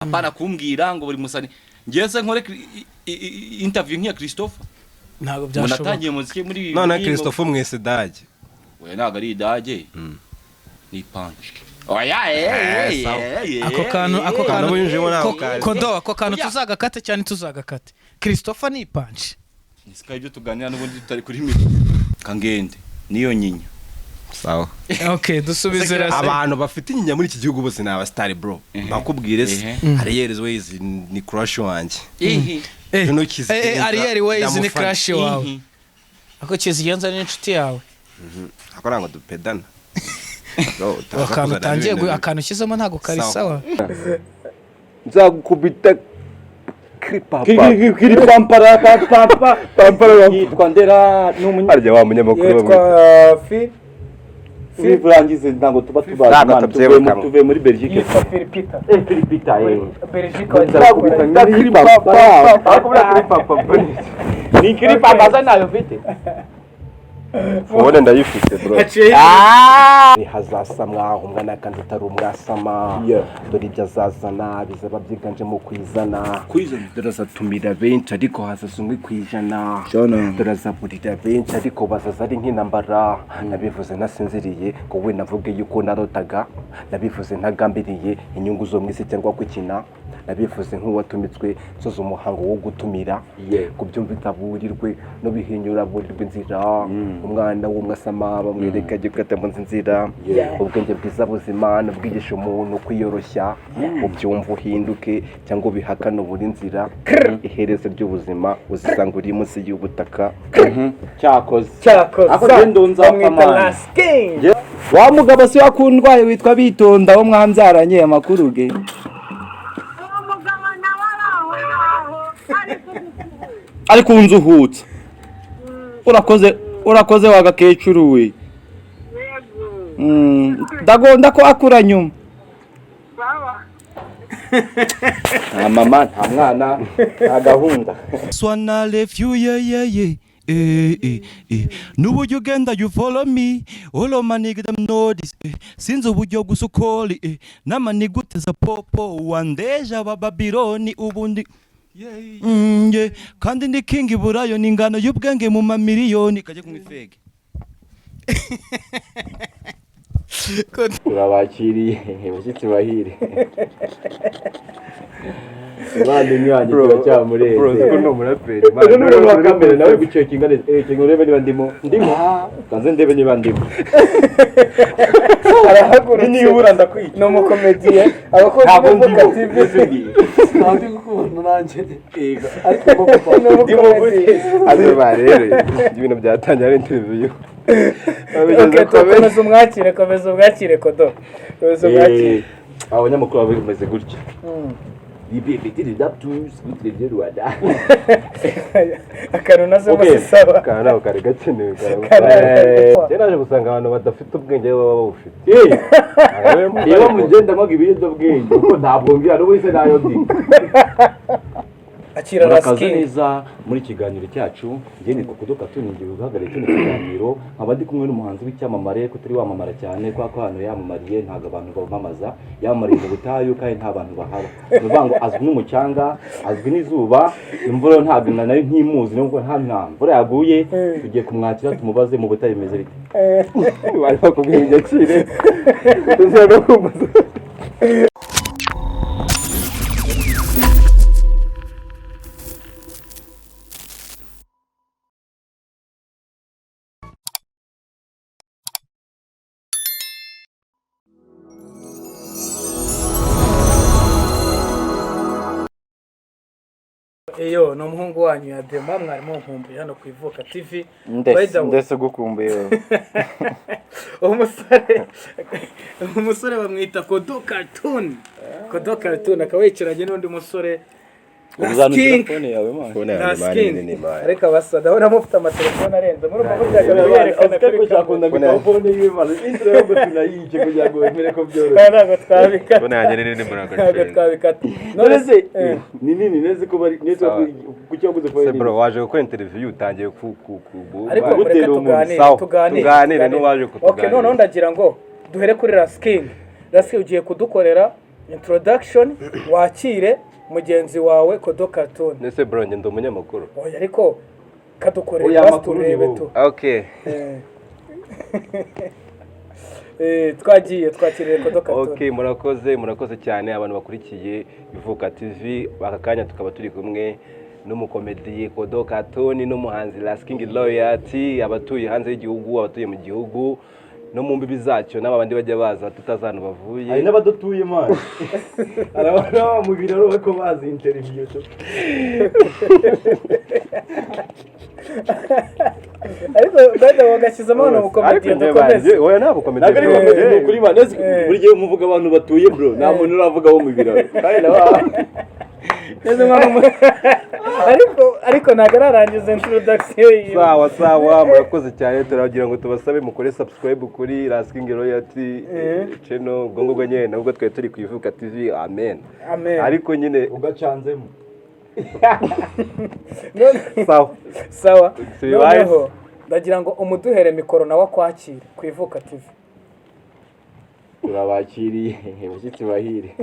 apana kumbwira ngo buri musani ngeze nkore interview nk'iya Christopher ntago byashoboka munatangiye muziki muri none Christopher mwese dage we naga ari dage ni punch oya ako kantu winjemo naho kaje kodo ako kantu tuzagakate cyane tuzagakate Christopher ni punch nisika ibyo tuganira n'ubundi tutari kuri mi kangende niyo nyinya sawa okay dusubize rase abantu bafite inyinya muri iki gihugu bose ni abastar bro bakubwire se Ariel Ways ni crush wanje no kizi Ariel Ways ni crush wawe ako kizigenza n'inshuti yawe akora ngo dupedana akantu utangiye akantu ushyizemo ntago kari sawa nzagukubita kiripampara pampara yitwa ndera n'umunyarya wa munyamakuru yitwa Vivurangize ndango tuba tubaza tuve muri Belgique yitwa Filipita Filipita Belgique nzagukubita kiripampara ni kiripampara nayo vite Fone ndayifite bro. Hazasa mwaho mwana kandi utari umwasama. Dore ibyo azazana bizaba byiganje mu kwizana. Durazatumira benshi ariko hazasumwe kwijana. Durazabudira benshi ariko bazaza ari nk'intambara. Nabivuze nasinziriye ko we navuge yuko narotaga. Nabivuze ntagambiriye inyungu zo mwisi cyangwa kwikina. Nabivuze nk'uwatumitswe soza umuhango wo gutumira. Kubyumva itaburirwe no bihinyura burirwe inzira. Umwana w'umwasama bamwereka gikata mu nzira ubwenge bwiza buzima nubwigisha umuntu kwiyoroshya ubyumva uhinduke cyangwa bihakana buri nzira iherezo ry'ubuzima uzisanga uri munsi y'ubutaka cyakoze ako ndonza amana wa mugabo si wakundwaye witwa Bitonda wo mwanzaranye amakuru ge ari kunzuhutsa urakoze wagakecuru we ndagonda ko akura nyuma nta mama nta mwana nta gahunda swana left you n'uburyo ugenda you follow me all of my niggas them know this sinzo uburyo gusukoli n'amaniguteza popo wandeja babiloni ubundi kandi ndi king burayo ningano y'ubwenge mu mamiliyoni kaje kumifege turabakiriye abashyitsi bahire bandi nyanje cyamureze bro siko no muraperi bandi kamera nawe gucekinga neza urebe niba ndimo kanze ndebe niba ndimo arahagura ni yura ndakwiye no mu comedian abakozi b'Voka TV nandi gukunda nanje ariko ndimo azaba rero ibintu byatangiye ari interview komeza umwakire kodo abanyamakuru bameze gutya ibibitiri daptus bitire Rwanda akantu nazo basaba kana kare gakenewe cyane gusanga abantu badafite ubwenge baba bufite niba mugenda mwaga ibiyendo bwenge kuko ntabwo ngira no wese nayo ndi akira neza muri kiganiro cyacu ngiye ni kudoka tuningiye guhagarika kino kiganiro abandi kumwe n'umuhanzi w'icyamamare ko turi wamamara cyane kwa hano yamamariye ntago abantu bamamaza yamamariye mu butayu kandi nta bantu bahaba nubango azwi n'umucyanga azwi n'izuba imvura ntago nayo ntimuzi nubwo nta mvura yaguye tugiye kumwakira tumubaze mu butayu bimeze bite bari bakubwiye akire tuzaga kumbaza eyo no muhungu wanyu ya Dema mwarimo nkumbuye hano ku Voka TV ndetse gukumbuye umusore bamwita Kodo Cartoon akawicaranye n'undi musore uzana phone yawe man ariko basada aho namufite amatelefone arenze muri uko buryaga yerekana ko cyakunda mikrofone y'imana intro yo tunayije kugira ngo emere ko byoro ntago twabika bone yanyene ni muri ntago twabikata none se nini neze ko bari neze ku cyaguze phone bro waje gukora interview utangiye ariko mureka tuganire no waje kutuganira okay none ndagira ngo duhere kuri Rasking ugiye kudukorera introduction wakire mugenzi wawe Kodo Cartoon. Nese bro njye ndo umunyamakuru. Oya ariko kadukorera basi turebe tu. Okay. Twakiriye Kodo Cartoon. Okay, murakoze cyane abantu bakurikiye Ivuka TV. Bakakanya tukaba turi kumwe n'umukomediye Kodo Cartoon n'umuhanzi Lasking Loyalty, abatuye hanze y'igihugu, abatuye mu gihugu no mu mbibi zacyo n'abandi bajya baza tutazana bavuye. Ari n'abadatuye man. Arabana mu biraro bako bazi interview cyo. Ariko bada wagashyizemo hano umukomediye dukomeze. Oya nabo komediye. Nagari komediye kuri man. Buri gihe muvuga abantu batuye bro. Nta muntu uravuga wo mu biraro. Kandi naba ariko nagararangiza introduction. Sawa murakoze cyane turagira ngo tubasabe mukore subscribe kuri Lasking Loyalty channel gongo nyene nubwo twe turi kwivuka TV. Amen. Ariko nyine ugacanzemo. Sawa. Noneho ndagira ngo umuduhere mikoro nawe akwakire kwivuka TV. Turabakiriye mushyitsi bahire.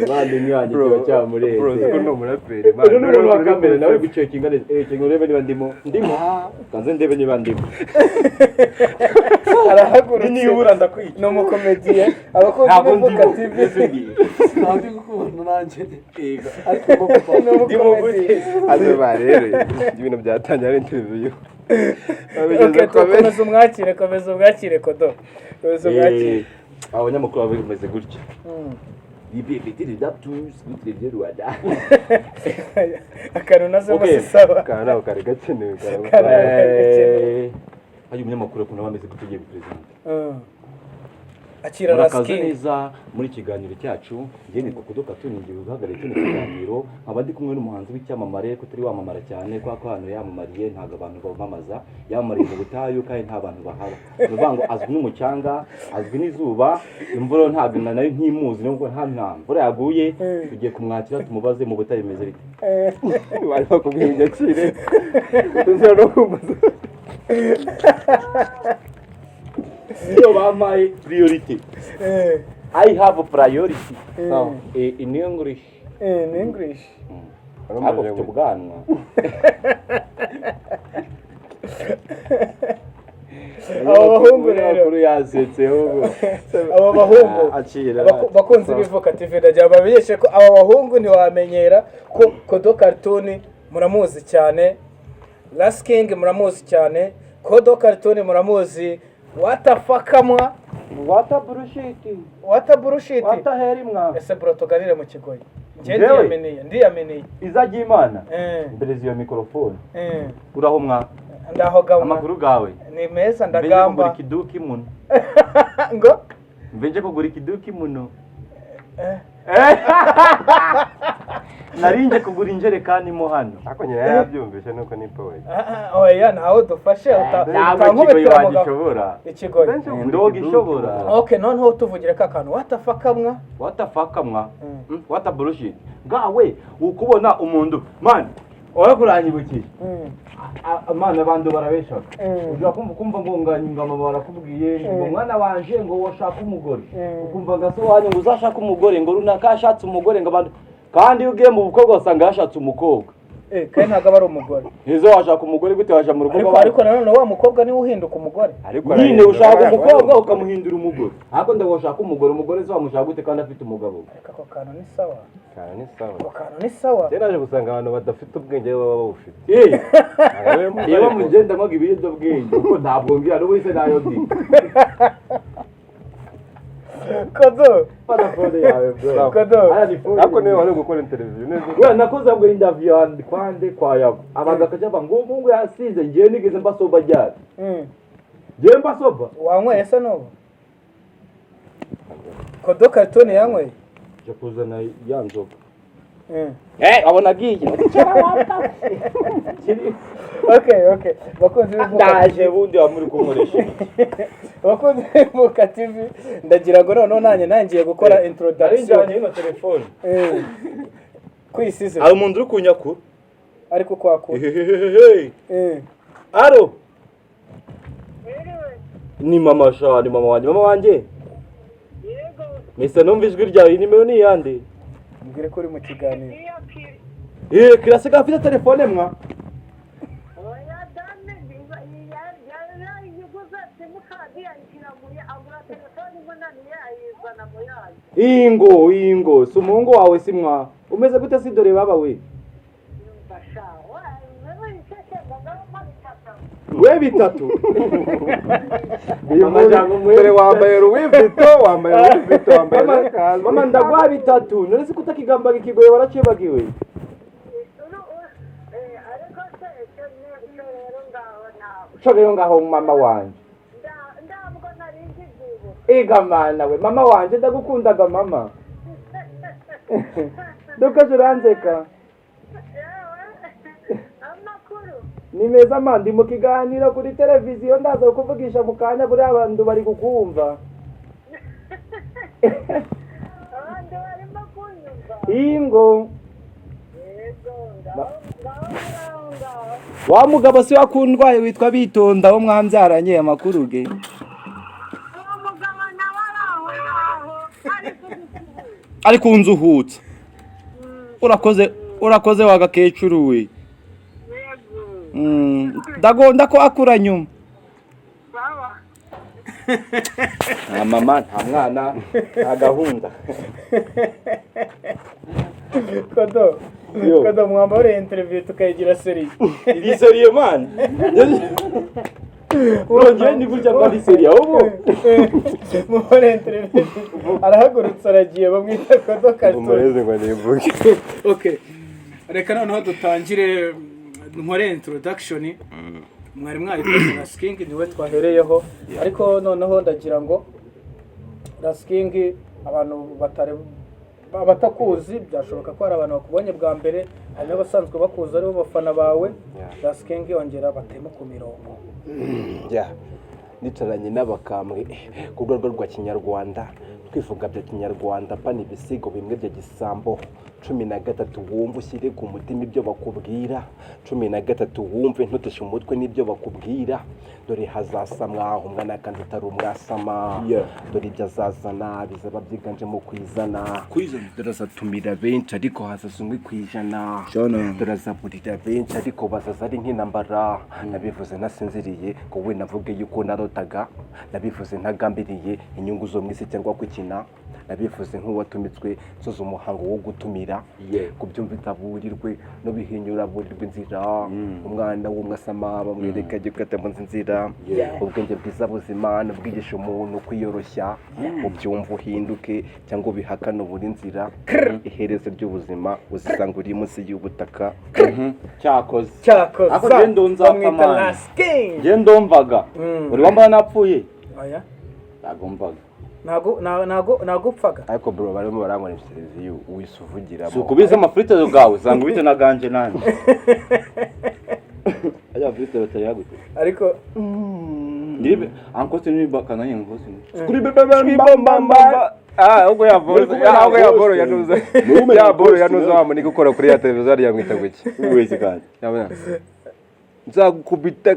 Bandi nyanje cyamureze. Bro ko no murapere man. None wa kamera nawe gucekinga neza. Cyengurebe niba ndimo. Kanze ndebe niba ndimo. Arahagurutse. Ni ubura ndakwiye. No mukomediye. Abakozi b'Ivuka TV. Ntabwo gukunda nanje. Ego. Ariko no mukomediye. Ase barere. Ibintu byatangiye ari interview. Komeza umwakire Kodo. Komeza umwakire. Abanyamakuru bameze gutya. Ibipitiri daptus bitire Rwanda. Akano nazo musisaba. Kana ukari gakenewe Ayo umunyamakuru kuna bameze gutugiye president. Akira Lasking neza muri kiganiro cyacu ngiye ni Kodo Cartoon ngiye guhagarara cyo kiganiro abandi kumwe n'umuhanzi w'icyamamare ko turi wamamara cyane kwa hano yamamariye ntago abantu bamamaza yamamariye mu butayu kandi nta bantu bahaba uvuga azwi n'umucanga azwi n'izuba imvura ntago nayo ntimuzi nubwo nta mvura yaguye tugiye kumwakira tumubaze mu butayu bimeze bite bari bakubwiye igacire tuzira no kumbaza Yo my priority. I have a priority. In English. In English. Ako tubganwa. Abahungu rero yazetse hobo. Aba bahungu bakunze Ivuka TV ndagira babiyeshe ko aba bahungu ntiwamenyera ko Kodo Cartoon muramuzi cyane. Lasking muramuzi cyane. Kodo Cartoon muramuzi. Watafakamwa Wata bullshit. Wata herimwa. Ese bro tuganire mu kigoyi. Ndiyameniye. Izaje Imana. Mbere ziyo microphone. Uraho mwa. Ndaho gamba. Amakuru gawe. Ni meza ndagamba. Mbere kiduki muno. Ngo? Mbenje kugura kiduki muno. Narinje kugura injerekani mo hano. Ako nyine yabyumvise nuko ni powe. Oya naho dufashe utankubitira mugabo. Ikigoyi. Ndoga ishobora. Okay noneho tuvugira kakantu watafakamwa. Wata bullshit. Gawe ukubona umuntu man orakuranyibukije. Amana abantu barabesha. Ujya kumva ngo nganyingama barakubwiye ngo mwana wanje ngo washaka umugore. Ukumva gaso wanyu ngo uzashaka umugore ngo runaka ashatse umugore ngo abantu kandi ugiye mu bukobwa usanga yashatse umukobwa. Kandi ntago aba ari umugore. Nizo washaka umugore gute waje mu rugo ariko nanone wa mukobwa niwe uhinduka umugore. Nyine ushaka umukobwa ukamuhindura umugore. Ariko ndagashaka umugore zo wamushaka gute kandi afite umugabo. Ako kantu ni sawa. Kantu ni sawa. Teraje gusanga abantu badafite ubwenge baba bawufite. Iyo mugenda mwaga ibiyendo bwenge uko ntabwo ngira no wese nayo ndi. Kodo. Pada phone yawe bro. Kodo. Ako niwe wari gukora interview neza. Wewe nakoze ngo interview yandi kwande kwa yabo. Abaga kajaba ngo Mungu yasize ngiye nigeze mbasoba ryari. Ngiye mbasoba. Wanyweye se no? Kodo Cartoon yanyweye. Je kuzana yanzoka. Abona giye. Okay. Bakunze ndaje bundi amuri kumuresha. Bakunze Ivuka TV ndagira ngo none nangiye gukora introduction. Ari njye telefone. Kwisize. Ari umuntu uri kunyaku. Ariko kwaku. Aro. Ni mama wanjye. Yego. Mesa numva ijwi ryawe nimero ni yande mbwire ko uri mu kiganiro kirasiga afite telefone mwa ingo si umuhungu wawe si mwa umeze gute si dore baba we we bitatu dore wambaye ruwivito wambaye mama ndagwa bitatu none si kutakigambaga ikigoye waracebagiwe Shogero ngaho mama wanje Ega mana we mama wanje ndagukundaga mama Dokaje uranzeka Ni meza mandi mu kiganiro kuri televiziyo ndaza kuvugisha mu kanya kuri abantu bari kukumva Ingo Wa mugabo si wakundwaye witwa Bitonda wo mwambyaranye amakuru ge Ari kunzuhutsa Urakoze wagakecuru we Ndagonda ko akura nyuma mama nta mwana nta gahunda Kodo mwamba uri interview tukayigira serie Iri serie man Urongeye ni gutya kwa serie ahubwo Mwore interview arahagurutse aragiye bamwita Kodo Cartoon umureze ngo nivuge Okay reka noneho dutangire nkore introduction mwari koze Rasking niwe twahereyeho ariko noneho ndagira ngo Rasking abantu batakuzi byashoboka ko ari abantu bakubonye bwa mbere hanyuma basanzwe bakuza ari bo bafana bawe Rasking yongera batema ku mirongo nicaranye n'abakambwe ku rwego rwa kinyarwanda twivuga bya kinyarwanda pani ibisigo bimwe bya gisambo 13 wumva ushyire ku mutima ibyo bakubwira 13 wumve ntuteshe umutwe n'ibyo bakubwira dore hazasa mwaho umwana kandi utari umwasama dore ibyo azazana bizaba byiganje mu kwizana dore azatumira benshi ariko hazasumwe kwijana dore azaburira benshi ariko bazaza ari nk'intambara nabivuze nasinziriye ko we navuge yuko narotaga nabivuze ntagambiriye inyungu zo mwisi cyangwa kwikina nabivuze nk'uwatumitswe soza umuhango wo gutumira kubyumva itaburirwe no bihinyura burirwe inzira umwana w'umwasama bamwereka gikata mu nzira ubwenge bwiza buzima nubwigisha umuntu kwiyoroshya ubyumva uhinduke cyangwa ubihakana buri nzira iherezo ry'ubuzima uzisanga uri munsi y'ubutaka cyakoze ako gendo nzapfa gendo mvaga uri wambara napfuye oya nagombaga nagupfaga ariko bro barimo barangwa televiziyo wisuvugiramo sukubiza amafrite bwawe zanga ubite naganje nani ajya frite batayagute ariko ndibe ankoste ni bakana yengosi kuri bebe mbamba ubwo yavoro yanuza yanuza wa muri gukora kuri ya televiziyo ari yamwita guki wese kandi yabona nzagukubita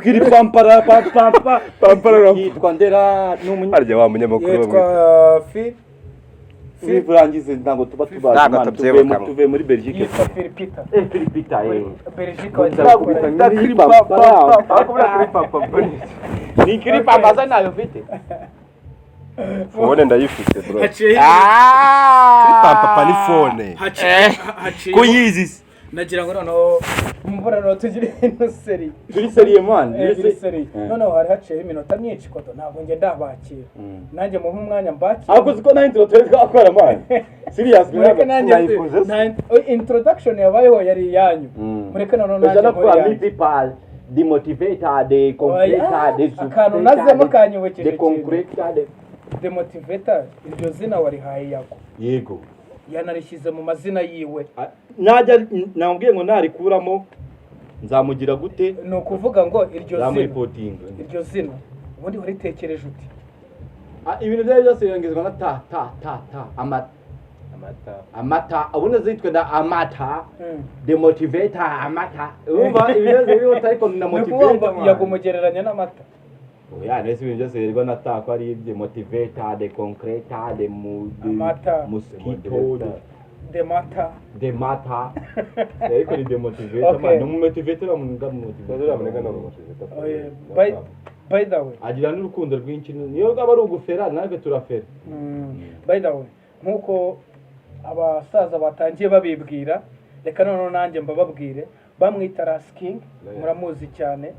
kiri pampara yitwa ndera n'umunyarya wa munyamakuru yitwa fi burangize ntango tuba tubaza tuve muri Belgique yitwa Filipita Belgique wajya ni kiri papa nayo mfite fone ndayifite bro kiri papa ni fone kuyizi nagira ngo noneho mvura no tugire ino serie turi serie man noneho hari haciye iminota myinshi kodo ntabwo nge ndabakira nanjye mu umwanya mbakira ariko ziko na intro twese akora man serious introduction yabayeho yari yanyu mureke noneho nanjye principal the motivator the completer the akantu nazemo kanyibukije the concreter the motivator iryo zina warihaye yako yego yanarishyize mu mazina yiwe najya nambwiye ngo narikuramo nzamugira gute no kuvuga ngo iryo zina ubundi waritekereje uti ibintu byaje byose yongezwa na ta amata ubundi zitwe na amata the motivator amata umva ibintu byo tariko na motivator yagumugereranya n'amata oya nese ibintu byose birirwa natako ari ibyo motivator de concreter de mosquito de mata ariko ni de motivator man no motivator amunga motivator by the way agira n'urukundo rwinshi niyo gaba ari ugufera natwe turafera by the way nkuko abasaza batangiye babibwira reka none nanjye mbababwire bamwita Rasking muramuzi cyane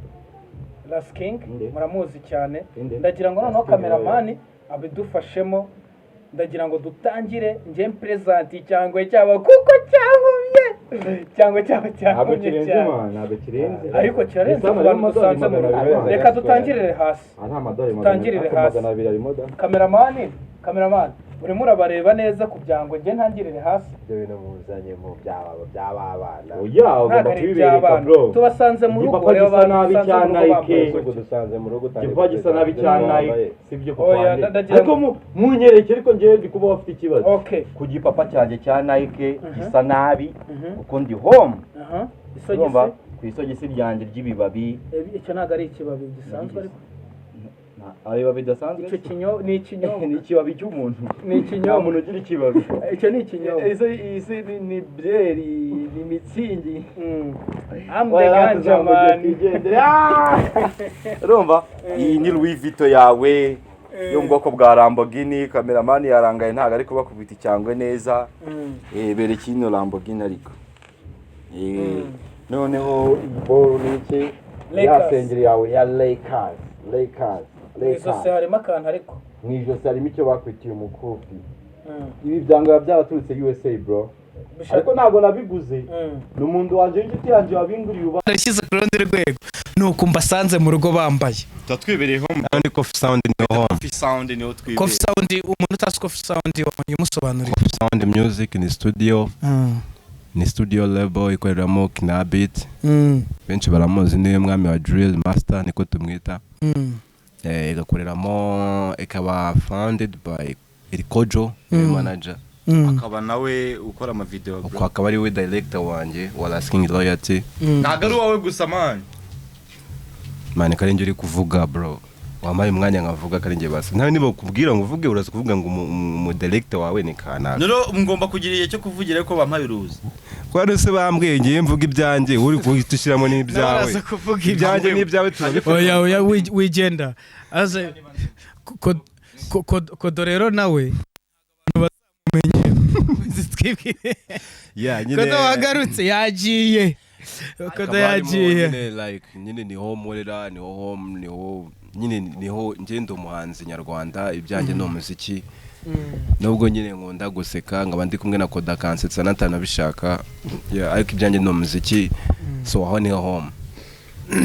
Rasking muramuzi cyane ndagira ngo noneho cameraman abidufashemo ndagira ngo dutangire nje present cyangwa cyaba kuko cyangwa ariko kirarenze abantu dusanze mu reka dutangirire hasi dutangirire hasi cameraman urimo urabareba neza kubyango nje ntangirire hasi ibyo bintu muzanye mu by'abana oya ugomba kwibereka bro tubasanze mu rugo rero dusanze mu rugo gipa gisa nabi cyane sibyo kupande ariko munyereke ariko nje ndi kuba bafite ikibazo ku gipapa cyanjye cya Nike gisa nabi uko ndi home isogisi ku isogisi ryanjye ry'ibibabi icyo naga ari ikibabi gisanzwe ariko ayo bidasanzwe icyo kinyo ni ikibabi cy'umuntu ni ikinyo umuntu ugira ikibabi icyo ni ikinyo isi ni breri ni mitsingi ambe ganja man urumva iyi ni Louis Vuitton yawe yo mu bwoko bwa Lamborghini cameraman yarangaye ntago ariko bakubita icyangwe neza bereka ino Lamborghini ariko noneho ball niki ya sengeri yawe ya Lakers izosi harimo akantu ariko mwijosi harimo icyo bakwitiye umukufi ibi byanga byaraturutse USA bro ariko ntago nabiguze n'umuntu wanje w'inshuti yanje wabinguriye uba arashyize ku rundi rwego nuko mbasanze mu rugo bambaye tatwibereye home ni Coffee Sound ni home Coffee Sound ni utwibereye Coffee Sound umuntu utazi Coffee Sound yamusobanuriye Coffee Sound Music ni studio ni studio label ikoreramo Kinabit benshi baramuzi niyo mwami wa drill master niko tumwita igakoreramo ikaba founded by Erikojo manager akaba nawe ukora ama video uko akaba ari we director wanje wa Lasking Loyalty ntago ari wawe gusa man karenje uri kuvuga bro wamaye umwanya nkavuga karenje basi ntawe niba kubwira ngo uvuge uraza kuvuga ngo mu director wawe ni kana nero ngomba kugira igihe cyo kuvugira ko bampabiruza kwari se bambwiye ngiye mvuga ibyanjye uri kuhitushiramo n'ibyawe ibyanjye n'ibyawe oya wigenda aze ko rero nawe ya nyine ko wagarutse yagiye ko yagiye like nyine niho morera niho home niho nyine niho ngendo umuhanzi nyarwanda ibyanjye no muziki nubwo nyine nkunda guseka ngaba ndi kumwe na Koda kansetsa natanabishaka ariko ibyanjye no muziki so aho niho home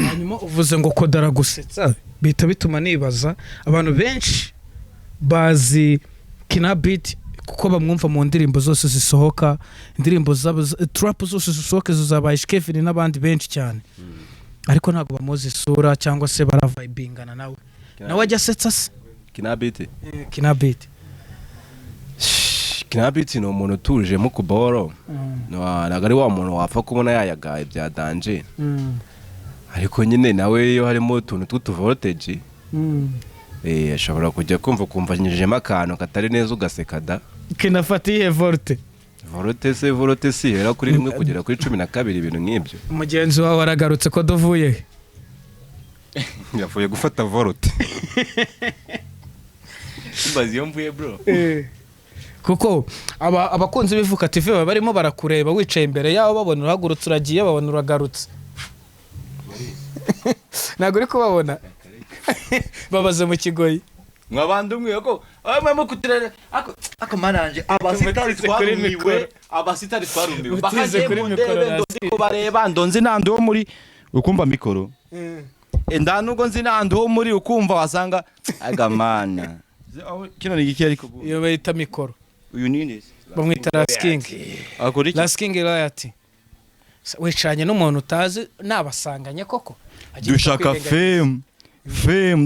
hanyuma uvuze ngo Koda aragusetsa bita bituma nibaza abantu benshi bazi Kinabit kuko bamwumva mu ndirimbo zose zisohoka indirimbo zabo trap zose zisohoka zabaye Kevin n'abandi benshi cyane ariko ntago bamuzi isura cyangwa se baravibingana nawe ajya setsa se Kinabit Kinabit ni umuntu utuje mu kuboro ntago ari wa muntu wapfa kubona yayagaye bya danje ariko nyine nawe iyo harimo utuntu tw'utuvoltage ashobora kujya kumva nyijemo akantu katari neza ugaseka da kinafatiye volte se era kuri 1 kugera kuri 12 ibintu nk'ibyo umugenzi wawe aragarutse ko duvuye yavuye gufata volte mbazi yo mvuye bro kuko abakunzi bivuka TV baba barimo barakureba wicaye imbere yaho babona uragurutse uragiye babona uragarutse ntago uri kubabona babaze mu kigoyi mwabandi umwe ko amwe kutirere ako mananje abasitari twarumiwe bakaje kuri mikoro ndiko bareba ndonze nando muri ukumva mikoro ndanubwo nzi nando muri ukumva wasanga agamana kino ni giki ariko iyo bayita mikoro uyu ninde bamwita Lasking Loyalty wicanye n'umuntu utazi nabasanganye koko dushaka fame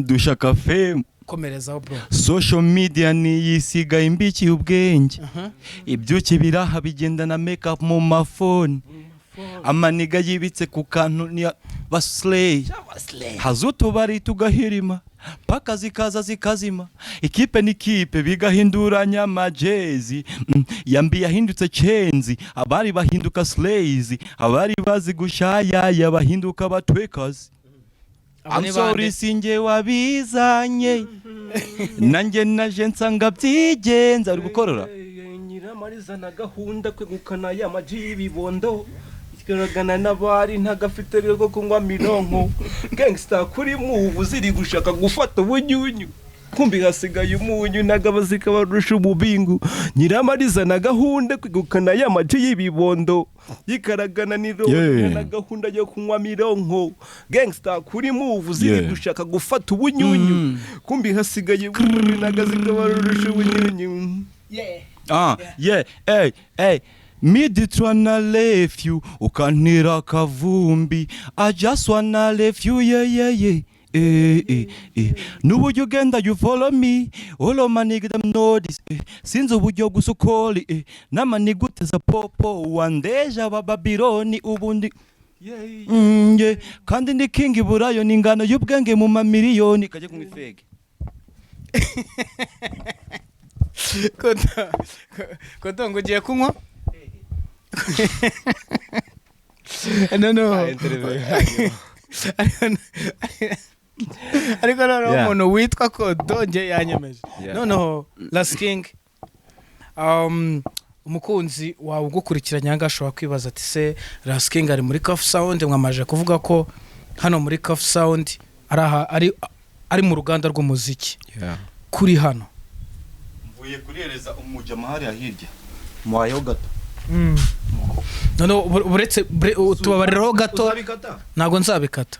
dushaka fame komerezaho bro social media ni yisiga imbiki ubwenge ibyuki biraha bigenda na make up mu mafone amaniga yibitse ku kantu ni baslay hazo tubari tugahirima paka zikaza zikazima ikipe n'ikipe bigahinduranya amajezi yambi yahindutse chenzi abari bahinduka slays abari bazi gushaya bahinduka batwekazi I'm sorry singe wabizanye nanjye naje nsanga byigenza uri gukorora Nyiramariza na gahunda kwegukana ya maji bibondo igaragana n'abari ntagafite rero kunywa mironko gangster kuri muvu ziri gushaka gufata ubunyunyu kumbi hasigaye umunyu nagabazika barusha ububingu Nyiramariza na gahunda kwegukana ya maji yibibondo yikaragana n'ironko na gahunda yo kunywa mironko gangster kuri muvu ziri gushaka gufata ubunyunyu kumbi hasigaye umunyu nagazika barusha ubunyunyu hey me did wanna leave you ukanira kavumbi I just wanna leave you yeah nuburyo ugenda you follow me all of my niggas them know this since uburyo gusukoli n'amaniguteza popo wandeja bababironi ubundi kandi ndi king burayo ningano y'ubwenge mu mamiliyoni kaje kumwifege Koto ngo ugiye kunywa no ariko noneho umuntu witwa Kodo nge yanyemeje noneho Last King umukunzi wawe ugukurikiranye aha ashobora kwibaza ati se Last King ari muri Coffee Sound mwamaje kuvuga ko hano muri Coffee Sound ari mu ruganda rw'umuziki kuri hano mvuye kurereza umuja mahari ahirya mwayo gato no buretse tubabariraho gato nago nzabikata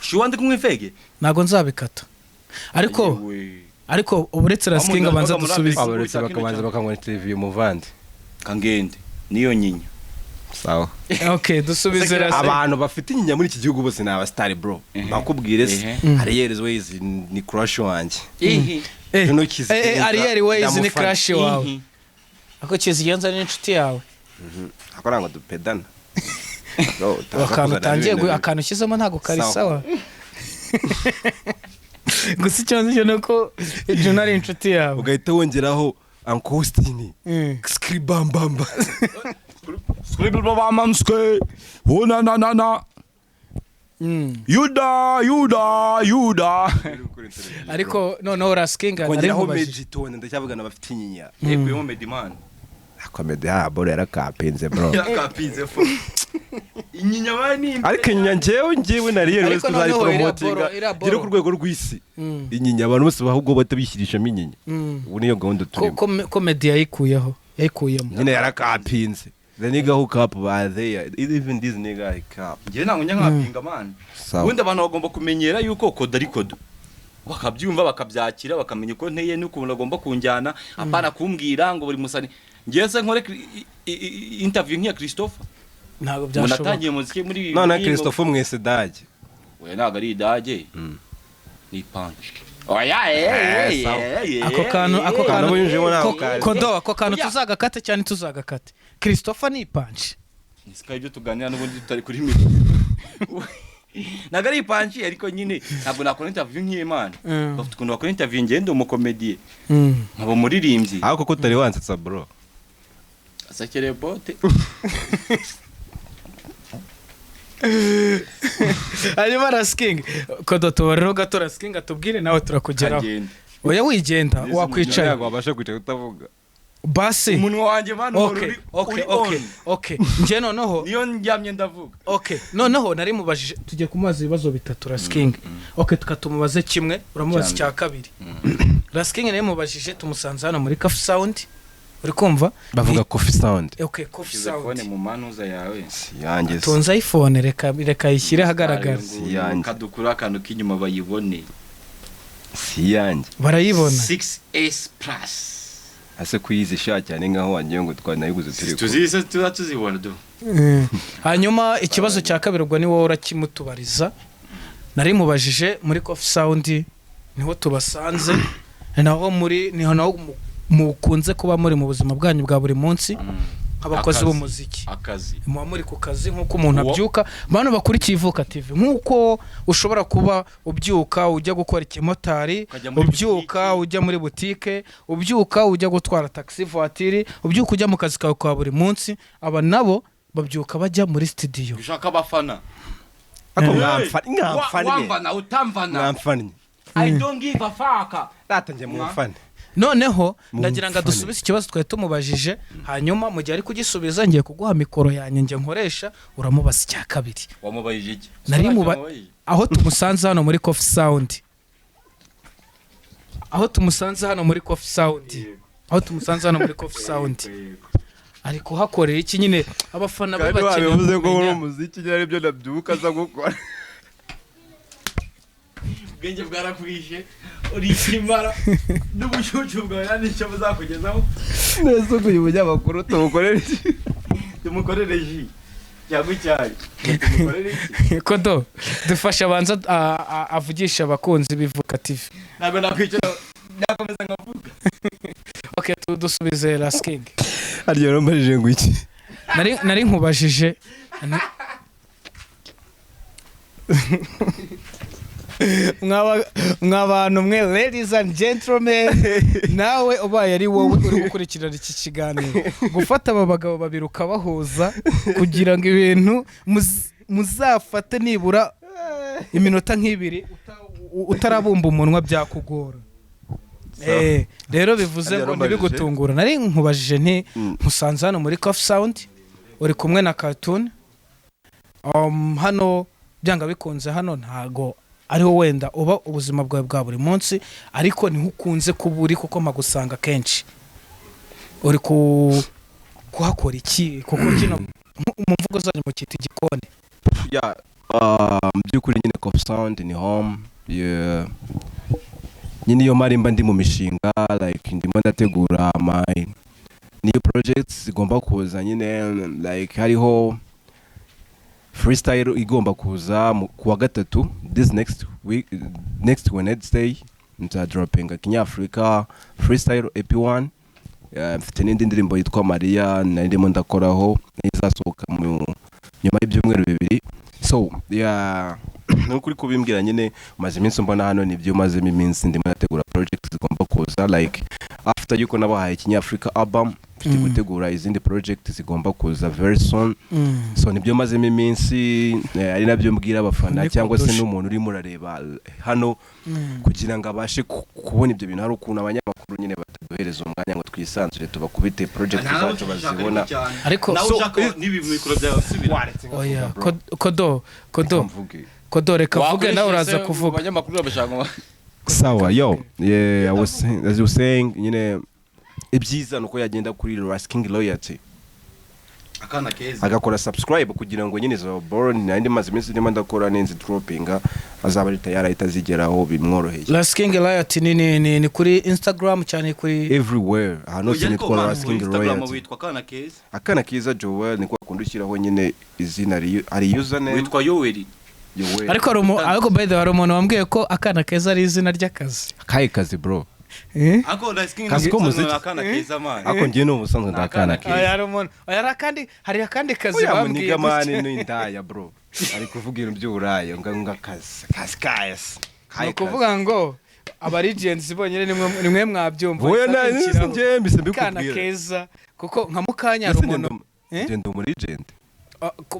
shuwandi kumwifege nago nzabikata ariko uburetse Last King abanza dusubiza abaretse bakabanza bakangwa interview muvandi kangende niyo nyinya sawa okay dusubize abantu bafite inyinya muri iki gihugu bose n'aba star bro bakubwire se Ariel Ways ni crush wanje Ariel Ways ni crush wawe ako kizigenza n'inshuti yawe akora ngo dupedana akantu tangiye akantu kizemo ntago kari sawa gusa icyo cyo nuko ejo nari inshuti yawe ugahita wongeraho Ankostini skribambamba skribambamske na yuda ariko noneho Last King kongeraho Meditone ndacyavugana bafite inyinya yekuyemo Mediman akomede boro yarakapenze bro yarakapize fo inyinya bani ariko inyinya ngewe nariye rwese tuzari promotinga gire ku rwego rw'isi inyinya abantu bose bahubwo batabishirishamo inyinya ubu niyo gahunda turimo comedy yayikuyemo nyine yarakapinze the nigga hook up by there even this nigga hook up ngiye nango nyangapinga man ubundi abantu bagomba kumenyera yuko Kodo ari Kodo bakabyumva bakabyakira bakamenya uko nteye n'ukuntu agomba kunjyana apana kumbwira ngo buri musani ngiye se nkore interview nk'iya Christopher ntago byashoboka natangiye muziki muri none Christopher mwese dage we ntago ari dage ni punch ako kantu Kodo ako kantu tuzagakate cyane tuzagakate Christopher ni punch nisika ibyo tuganira n'ubundi tutari kuri mimi ntago ari punch ariko nyine ntabwo nakora interview nk'Imana bafite ukuntu bakora interview ngende umukomediye nkabo muririmbyi ariko ko utari wansetsa bro asakere bote hanyuma Last King Kodo tubariro gato Last King atubwire nawe turakugeraho oya wigenda wakwicaye ntabwo wabasha kwicara utavuga basi umuntu wanje mano okay nje noneho niyo njyamye ndavuga okay noneho nari mubajije tujye kumaza ibibazo bitatu Last King okay tukatumubaze kimwe uramubaza cya kabiri Last King nari mubajije tumusanze hano muri Coffee Sound uri kumva bavuga Coffee Sound okay Coffee Sound phone mu manuza yawe yanjye tonza iPhone reka yishyire hagaragara yanjye kadukura akantu k'inyuma bayibone si yanjye barayibona 6S Plus ase kuyizi sha cyane nkaho wangiye ngo twanayiguze turi tuzise tuzibona do hanyuma ikibazo cya kabiri ubwo ni wowe urakimutubariza nari mubajije muri Coffee Sound niho tubasanze naho muri niho naho mukunze kuba muri mu buzima bwanyu bwa buri munsi nk'abakozi b'umuziki akazi muba muri ku kazi nk'uko umuntu abyuka bantu bakurikiye Ivuka TV nk'uko ushobora kuba ubyuka ujya gukora ikimotari ubyuka ujya muri butike ubyuka ujya gutwara taxi voiture ubyuka ujya mu kazi kawe kwa buri munsi aba nabo babyuka bajya muri studio ushaka abafana ako mwamfanye utamvana I don't give a fuck datangiye mu mfane noneho ndagira ngo dusubize ikibazo twari tumubajije hanyuma mu gihe ari kugisubiza ngiye kuguha mikoro yanjye nge nkoresha uramubaza icya kabiri wamubajije iki nari aho tumusanze hano muri Coffee Sound aho tumusanze hano muri Coffee Sound ari kuhakorera iki nyine abafana be bakeneye bavuze ko muri umuziki ari byo nabyuka aza gukora ubwenge bwarakwishe urikimara n'ubushyushyu bwawe n'icyo buzakugezaho neza uyu munyamakuru tumukorere ji cyangwa icyayi tumukorere iki Kodo dufasha abanza avugisha abakunzi b'Ivuka TV ntabwo nakwicara nakomeza nkavuga okay dusubize Lasking aryo rombajije ngo iki nari nkubajije mwabantu mwe ladies and gentlemen nawe ubaye ari wowe uri gukurikirana iki kiganiro gufata aba bagabo babiri ukabahuza kugira ngo ibintu muzafate nibura iminota nk'ibiri utarabumba umunwa byakugora rero bivuze ngo ntibigutungura nari nkubajije nti musanze hano muri Coffee Sound uri kumwe na Cartoon hano byanga bikunze hano ntago ariho wenda uba ubuzima bwawe bwa buri munsi ariko niho ukunze kuburi kuko magusanga kenshi uri kuhakora iki kuko kino mu mvugo zanyu mu kiti gikone by'ukuri nyine Coffee Sound ni home nyine iyo marimba ndi mu mishinga like ndimo ndategura my new projects zigomba kuza nyine like hariho freestyle igomba kuza kuwa gatatu this next Wednesday nza dropping Kinyafrika freestyle EP1 mfite n'indi ndirimbo yitwa Maria ndimo ndakoraho izasohoka nyuma y'ibyumweru bibiri so nukuri kubimbwira nyine maze iminsi mbona hano nibyo mazemo iminsi ndimo ndategura project zigomba kuza like after yuko nabahaye Kinyafrika album mfite gutegura izindi project zigomba kuza very soon so nibyo mazemo iminsi ari nabyo mbwira abafana cyangwa se n'umuntu uri murareba hano kugira ngo abashe kubona ibyo bintu hari ukuntu abanyamakuru nyine bataduhereza umwanya ngo twisanzure tubakubite project zacu bazibona ariko nibi mikoro byawe subira Kodo reka vuge nawe uraza kuvuga abanyamakuru babashaka sawa I was as you saying nyine ibyiza nuko yagenda kuri Lasking Loyalty akana keza agakora subscribe kugira ngo nyine zo born nandi maze iminsi ndimo ndakora nenzi droppinga azaba ari tayari itazigeraho bimworoheye Lasking Loyalty ni kuri Instagram cyane kuri everywhere hano sinitwa Lasking Loyalty witwa akana keza Joel niko akundushyiraho nyine izina ari username witwa Yoweri ariko by the way umuntu wambwiye ko akana keza ari izina ry'akazi akahe kazi bro ako Lasking akana keza man ako ngiye no musanzwe ndakana keza hari akandi kazi bambwiye mani n'indaya bro ari kuvuga ibintu by'uburayo ngakazi kayas ni kuvuga ngo aba legends bonyine nimwe mwabyumva oya nani nje mbise mbikubwira akana keza kuko nka mukanya hari umuntu ngende mu legend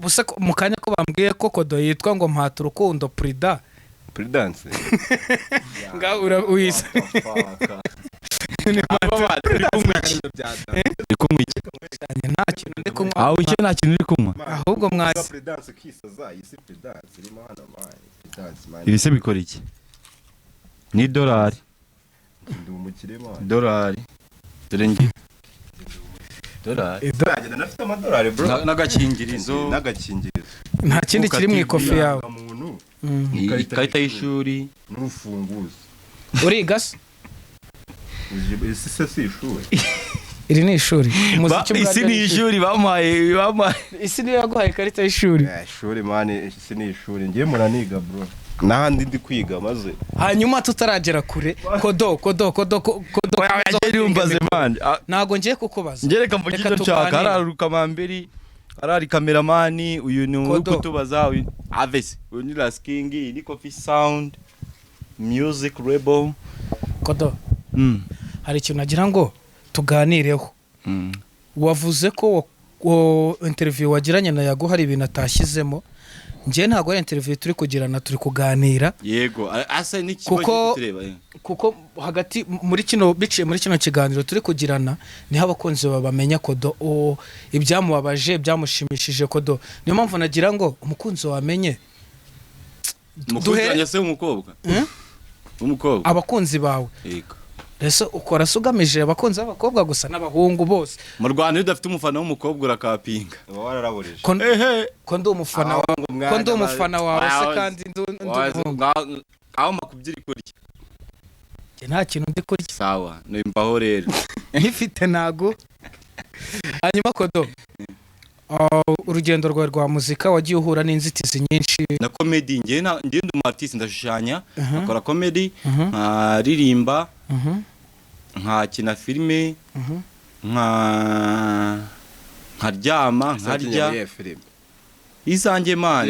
busa mu kanya ko bambwiye ko Kodo yitwa ngo mpata urukundo Prudence nga uyise nta kintu ndi kunywa aho icyo nta kintu uri kunywa ahubwo mwazi Prudence kisaza yise Prudence irimo hano man ibise bikora iki ni dolari ndi umukire man dolari dore ngi dolari nafite amadolari bro n'agakingirizo nta kindi kiri mu ikofi yawe ikarita y'ishuri n'urufunguzo uriga se isi si ishuri iri ni ishuri isi ni ishuri bamuhaye isi niyo yaguhaye ikarita y'ishuri ishuri mani isi ni ishuri ngiye muraniga bro n'ahandi ndi kwiga maze hanyuma tutaragera kure kodo yumbaze man ntago ngiye kukubaza ngereka mu gito cyaka ari Kamambiri ari kameramani uyu ni ukutubaza avese uyu ni Lasking ni Coffee Sound Music Label kodo hari ikintu nagira ngo tuganireho wavuze ko interview wagiranye na Yago hari ibintu atashyizemo nje ntago ari interview turi kugirana turi kuganira yego asa n'ikibazo tureba kuko hagati muri kino biciye muri kino kiganiro turi kugirana ni abakunzi babamenya kodo ibyamubabaje byamushimishije kodo niyo mpamvu nagira ngo umukunzi wamenye duhere se umukobwa umukobwa abakunzi bawe yego rese ukora sugamije abakunzi b'abakobwa gusa n'abahungu bose mu Rwanda iyo udafite umufana w'umukobwa urakapinga wararaburije ko ndi umufana wawe ko ndi umufana wawe se kandi aho makubyiri kurya nta kintu ndi kurya sawa nimbaho rero nkifite nago hanyuma kodo urugendo rwawe rwa muzika wagiye uhura n'inzitizi nyinshi na comedy ngiye ndi umu-artiste ndashushanya akora comedy nkaririmba nkakina filime nkaryama nkarya isange man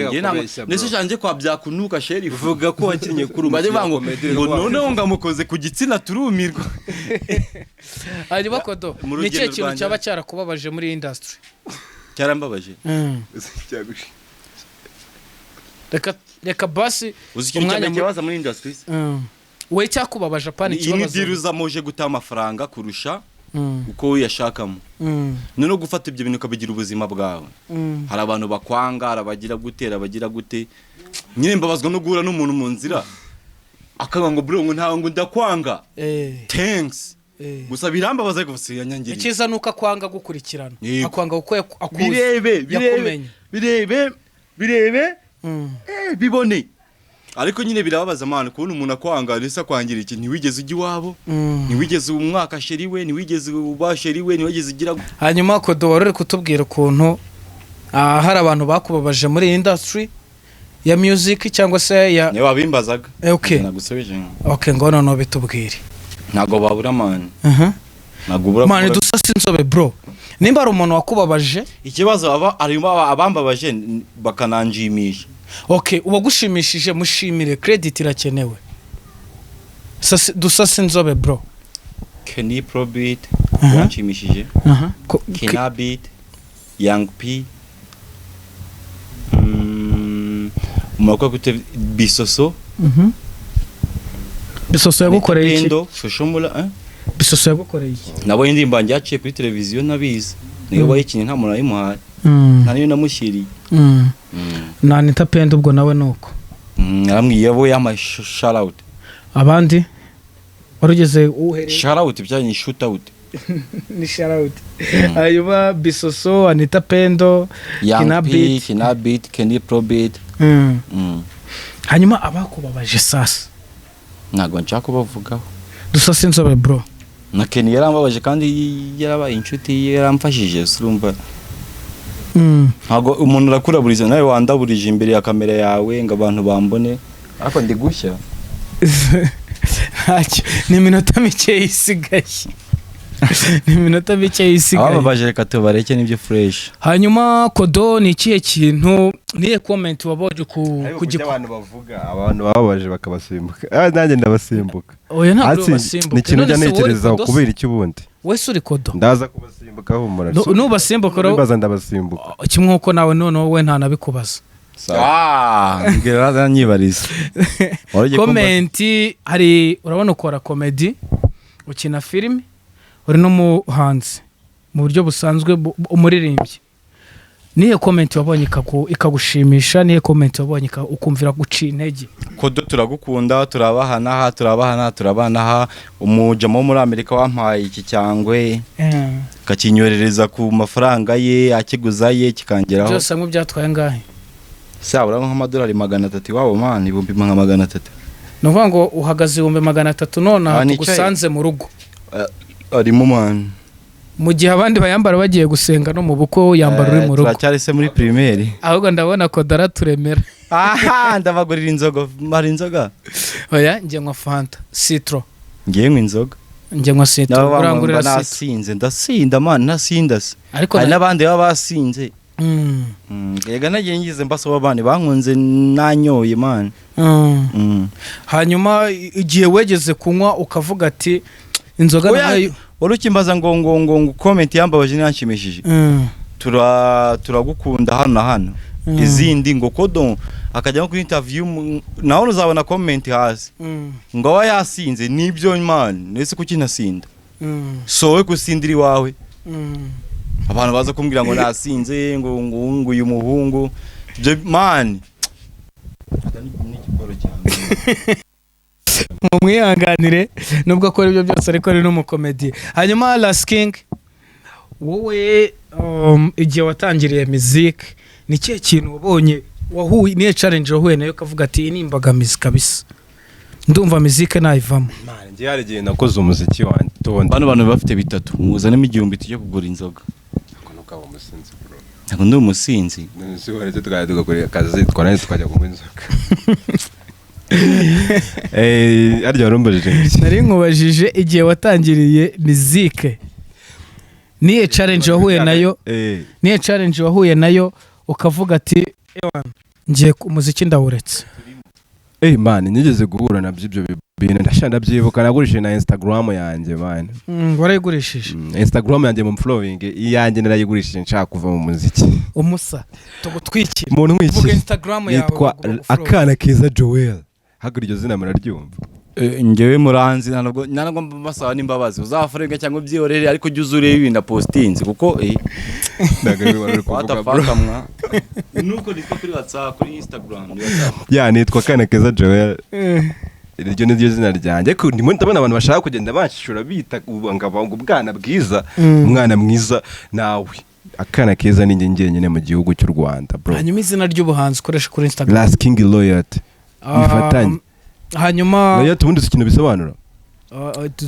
nese shanje kwa byakunuka sheri vuga ko wakinye kuri baje bango noneho ngamukoze ku gitsina turumirwa hanyuma kodo ni cyo kintu cyaba cyarakubabaje muri industry cyarambabaje reka basi umwanya cyabaza muri industry we cyakubabaje apana ikibazo inidiruza moje guta amafaranga kurusha uko uyashakamo none gufata ibyo bintu kabigira ubuzima bwawe hari abantu bakwanga arabagira gutera bagira gute nyine mbabazwa no guhura n'umuntu mu nzira akaga ngo bro ngo ntago ndakwanga thanks gusa birambabaza gusa yanyangiriye ikiza nuko akwanga gukurikirana akwanga uko akuze birebe bibone ariko nyine birababaza man kubona umuntu akwanga risa kwangira iki ntiwigeze ujya iwabo ntiwigeze umwaka sheriwe ntiwigeze ubasheriwe ntiwigeze ugira hanyuma kodo warore kutubwira ukuntu hari abantu bakubabaje muri industry ya music cyangwa se ya ne wabimbazaga nagusobeje ngo none bitubwire ntago babura man ntago ubura man dusase inzobe bro nimba ari umuntu wakubabaje ikibazo abambabaje bakananjimisha uwagushimishije mushimire credit irakenewe dusase inzobe bro Kenny Pro Beat wanshimishije Kina Beat Young P umukobwa gute Bisoso Bisoso yagukoreye iki Shoshomula Bisoso yagukoreye iki nabo indirimbo yaciye kuri televiziyo nabizi niyo bayikinye nta muntu ayimuhaye naniyo namushyiriye nanita pendo ubwo nawe nuko naramwiye bo yama shout out abandi warugeze uhereye shout out byanye shoot out ni shout out ayuba Bisoso Anita Pendo Kina Beat Kenny Pro Beat hanyuma abakubabaje sasa ntago nshaka kubavugaho dusase inzobe bro na Kenny yarambabaje kandi yarabaye inshuti yaramfashije surumva ntago umuntu arakuraburiza nawe wandaburije imbere ya kamera yawe ngo abantu bambone ariko ndi gushya ni minota mike isigaye ababaje reka tubareke nibyo fresh hanyuma kodo ni ikihe kintu niye comment wabonye abantu bavuga abantu bababaje bakabasimbuka nanjye ndabasimbuka oya ntabwo basimbuka ni ikintu cyanekereza kubera iki ubundi wese uri kodo ndaza kubasimbuka humura nubasimbuka nibaza ndabasimbuka kimwe uko nawe none wowe nta nabikubaza ngeraza nyibariza comment hari urabona ukora comedy ukina film uri no muhanzi mu buryo busanzwe umuririmbyi niye comment wabonye ikagushimisha niye comment wabonye ukumvira guci intege kodo turagukunda turabahana umujamo muri Amerika wampaye iki cyangwe kakinyorereza ku mafaranga ye akiguzaye kikangeraho byose amwe byatwaye ngahe sabura nk'amadolari 300 wabo man ibumbi 300 nuvuga ngo uhagaze 300 none tugusanze mu rugo arimo man mu gihe abandi bayambara bagiye gusenga no mu bukwe yambara uri mu rugo turacyari se muri primaire ahubwo ndabona ko daraturemera aha ndabagurira inzoga mari inzoga oya njye nywa fanta citro ngiye nywa inzoga njye nywa citro urangurira citro nasinze ndasinda man nasinda se ariko hari n'abandi baba basinze yega nagiye ngize mbaso abandi bankunze nanyoye man hanyuma igihe wegeze kunywa ukavuga ati inzoga nayo urukimbaza ngo comment yambabaje nyanshimishije turagukunda hano na hano izindi ngo kodo akajya kuri interview naho uzabona comment hasi ngo wa yasinze nibyo man nese kuki nasinda sowe kusindiri wawe abantu baza kumbwira ngo nasinze ngo uyu muhungu ibyo man mumwihanganire nubwo akora ibyo byose ariko ari n'umukomedi. Hanyuma Last King wowe igihe watangiriye music ni kihe kintu wabonye wahuye niye challenge wahuye nayo kavuga ati ni imbogamizi kabisa ndumva music nayivamo? Nje hari igihe nakoze umuziki wanjye bano bantu bafite bitatu muzanemo igihumbi tujye kugura inzoga ntabwo ndi umusinzi nzi waretse tugakora akazi twarane tukajya kunywa inzoga arya warumbajije nari nkubajije igihe watangiriye music niye challenge wahuye nayo niye challenge wahuye nayo ukavuga ati ngiye umuziki ndawuretse? Man nigeze guhura nabyo ibyo bintu ndashanda byibuka nagurishije na Instagram yanjye man warayigurishije Instagram yanjye mu following iyanjye narayigurishije nshaka kuva mu muziki umusa tugutwikira umuntu wiki Instagram yawe yitwa Akana Keza Joel hagura iryo zina muraryumva ngewe muranzi ntabwo mbasaba n'imbabazi uzafarega cyangwa byiyorere ariko jya uzureba ibintu postinze kuko watafakamwa nuko nitwa kuri WhatsApp kuri Instagram nitwa Akana Keza Joel iryo ni ryo zina ryanjye ariko ndabona abantu bashaka kugenda bashishura bita ngo ubwana bwiza umwana mwiza nawe Akana Keza ni njye nyine mu gihugu cy'u Rwanda bro. Hanyuma izina ry'ubuhanzi ukoresha kuri Instagram Last King Loyalty bifatanye. Hanyuma Loyalty ubundi ikintu bisobanura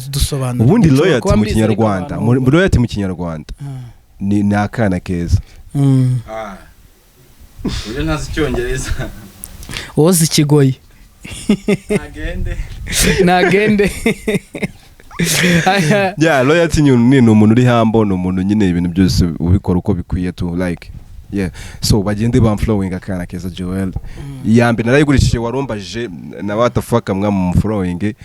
dusobanura ubundi Loyalty mu Kinyarwanda Loyalty mu Kinyarwanda ni akana keza uje ntazi Icyongereza wozi kigoyi nagende Loyalty ni umuntu uri hambo ni umuntu nyine ibintu byose ubikora uko bikwiye to like so bagende bamflowing Akana Keza Joel yambe narayigurishije warumbajije na watafakamwa mu following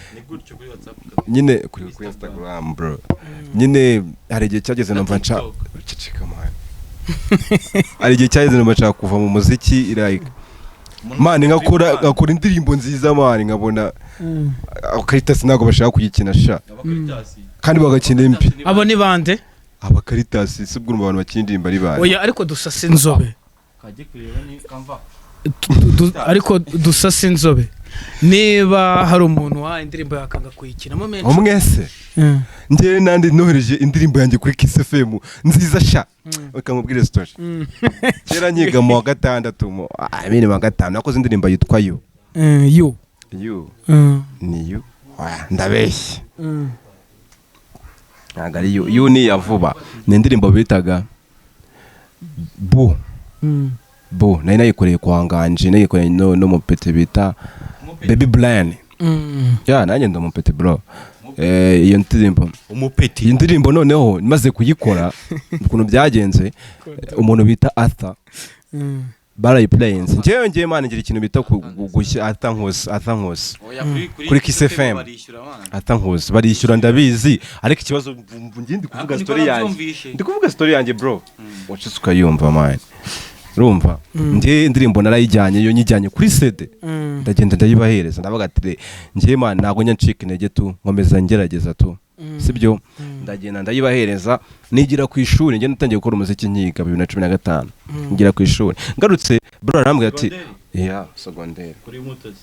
nyine kuri Instagram bro nyine hari igihe cyageze numva nca cicika man hari igihe cyageze numva nca kuva mu muziki like man ngakora indirimbo nziza man nkabona Caritas ntago bashaka kuyikina sha kandi bagakina impi abo ni bande Caritas sibwo abantu bakina indirimbo ari bande oya ariko dusasa inzobe kaje kureba ni kamva ariko dusasa inzobe niba hari umuntu wa indirimbo yakanga kuyikinamo menshi umwese ngiye nandi nohereje indirimbo yanjye kuri Kiss FM nziza sha bakamubwira story kera nyiga mu wa gatandatu mu wa gatanu nakoze indirimbo yitwa You ni You ndabeshye nagari You ni yavuba ni indirimbo bitaga Bu nari nayikoreye kwa Nganje nayikoreye no mu pete bita Baby Blind nanjye ndo mu pete bro iyo ndirimbo umupeti iyi ndirimbo noneho maze kuyikora ukuntu byagenze umuntu bita Arthur barayiplayinze ngiye man ngira ikintu bita gushya Arthur Nkose kuri Kiss FM Arthur Nkose barishyura ndabizi ariko ikibazo ngindi kuvuga story yanjye bro wacitse ukayumva man urumva ngiye indirimbo narayijyanye yo nyijyanye kuri CD ndagenda ndayibahereza ndavuga ati ngiye man ntago nyancika intege tu nkomeza ngerageza tu sibyo ndagenda ndayibahereza nigira ku ishuri ngiye natangiye gukora umuziki nkiga 2015 ngira ku ishuri ngarutse bro arambwira ati secondaire kuri mutozi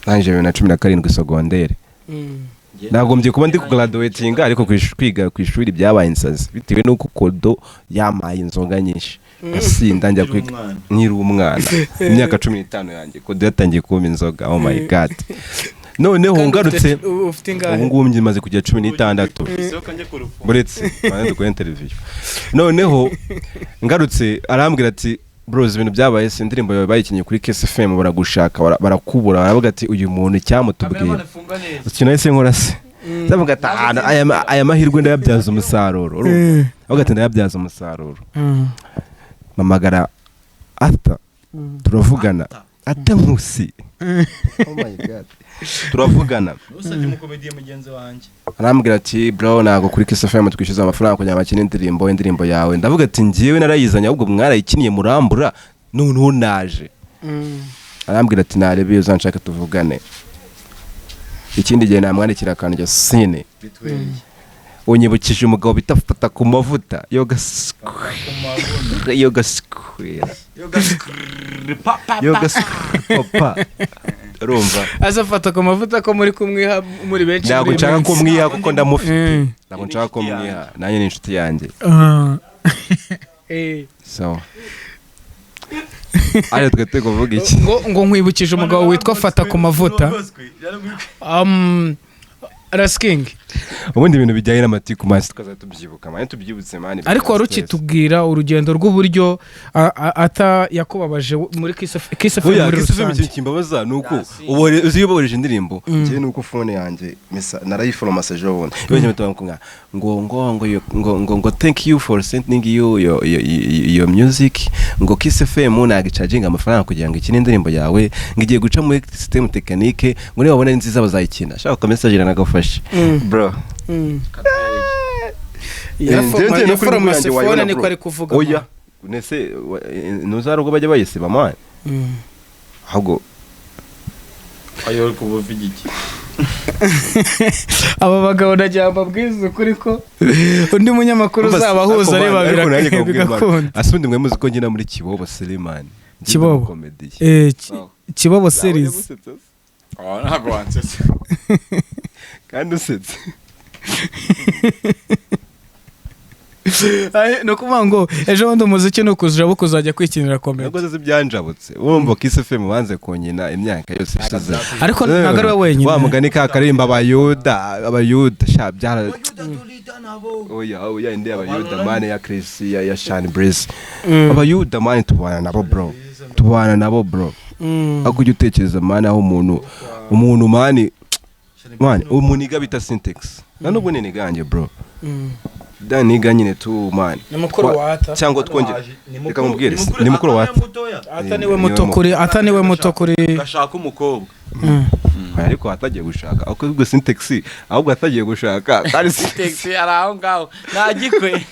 nanje 2017 secondaire nagombye kuba ndi kugraduatinga ariko kwiga ku ishuri byabaye insazi bitewe nuko kodo yamaye inzoga nyinshi asinda njya kwiga nkiri umwana imyaka 15 yanjye kodo yatangiye kuba inzoga oh my god noneho ngarutse ufite ingahe ubu ngubu ngimaze kujya 16 Isohoka njye ku rufunga. buretse bane dukora interview noneho ngarutse arambwira ati bros ibintu byabaye se indirimbo yawe bayikinye kuri Kiss FM baragushaka barakubura baravuga ati uyu muntu cyamutubwiye ikintu se nkora se ndavuga ati aya mahirwe ndayabyaza umusaruro avuga ati ndayabyaza umusaruro mamagara ata turavugana ata nkusi oh my god turavugana Usabye umukomediye mugenzi wanjye. arambwira ati bro nago kuri Kiss FM twishyuza amafaranga kugira ngo bakine indirimbo yawe ndavuga ati ngiyewe narayizanye ahubwo mwarayikiniye murambura noneho naje arambwira ati narebe uzanshaka tuvugane ikindi gihe namwandikira akantu ya sine unyibukije umugabo bitafata ku mavuta yoga papa urumva azafata ku mavuta ko muri kumwiha muri benshi ntabwo nshaka ko mwiha kuko ndamufite ntabwo nshaka ko mwiha nanjye ni inshuti yanjye so ari twe kuvuga iki ngo nkwibukije umugabo witwa fata ku mavuta Rasking ubundi ibintu bijyanye n'amatiku masi tukaza tubyibuka mani tubyibutse mani ariko wari ukitubwira urugendo rw'uburyo ata yakubabaje muri Kiss FM muri rusange kimbabaza nuko uzi yoboreje indirimbo cyane nuko phone yanjye narayifolo message wabona yoje mutanga ngo thank you for sending your music ngo Kiss FM nagicharging amafaranga kugira ngo ikine indirimbo yawe ngiye guca muri system technique ngo niba babona nziza bazayikina shaka ka message nagafashe bro yaforomase phone niko ari kuvuga oya nese nuzarugo bajya bayisiba mani ahubwo ayo kubuva igiki aba bagabo najyamba bwiza ukuri ko undi munyamakuru zabahuza ari babira bigakunda asundi mwe muzi ko ngina muri Kibobo Selemani Kibobo Kibobo series ntabwo wansetse kandi usetse no kuvuga ngo ejo bundi umuziki no kuzura kuzajya kwikinira komedi ntabwo zibyanjabutse urumva Kiss FM banze konyina imyaka yose ishize ariko ntabwo ari we wenyine wa mugani ka karimba abayuda sha byara oya inde abayuda mane ya Chris ya Shane Breeze abayuda mane tubana nabo bro akujya utekereza mane aho umuntu mane umuniga bita syntax nanubwo ni niganje bro niga nyine tu mani mukuru wa ata cyangwa twongera reka mubwire ni mukuru wa ata niwe muto kuri gashaka umukobwa ariko atagiye gushaka ahubwo syntax ahubwo atagiye gushaka kandi syntax ari aho ngaho ntagikwe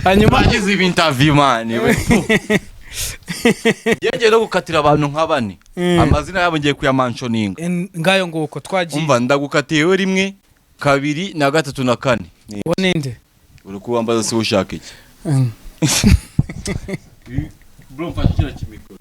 hanyuma agize ibi interview mani yegeye no gukatira abantu nk'abane amazina yabo ngiye kuyamanshoninga ngayo nguko twagiye umva ndagukatiyeho rimwe kabiri na gatatu na kane bonende uri kuwambaza se ushaka iki bro mfashe kino kimikoro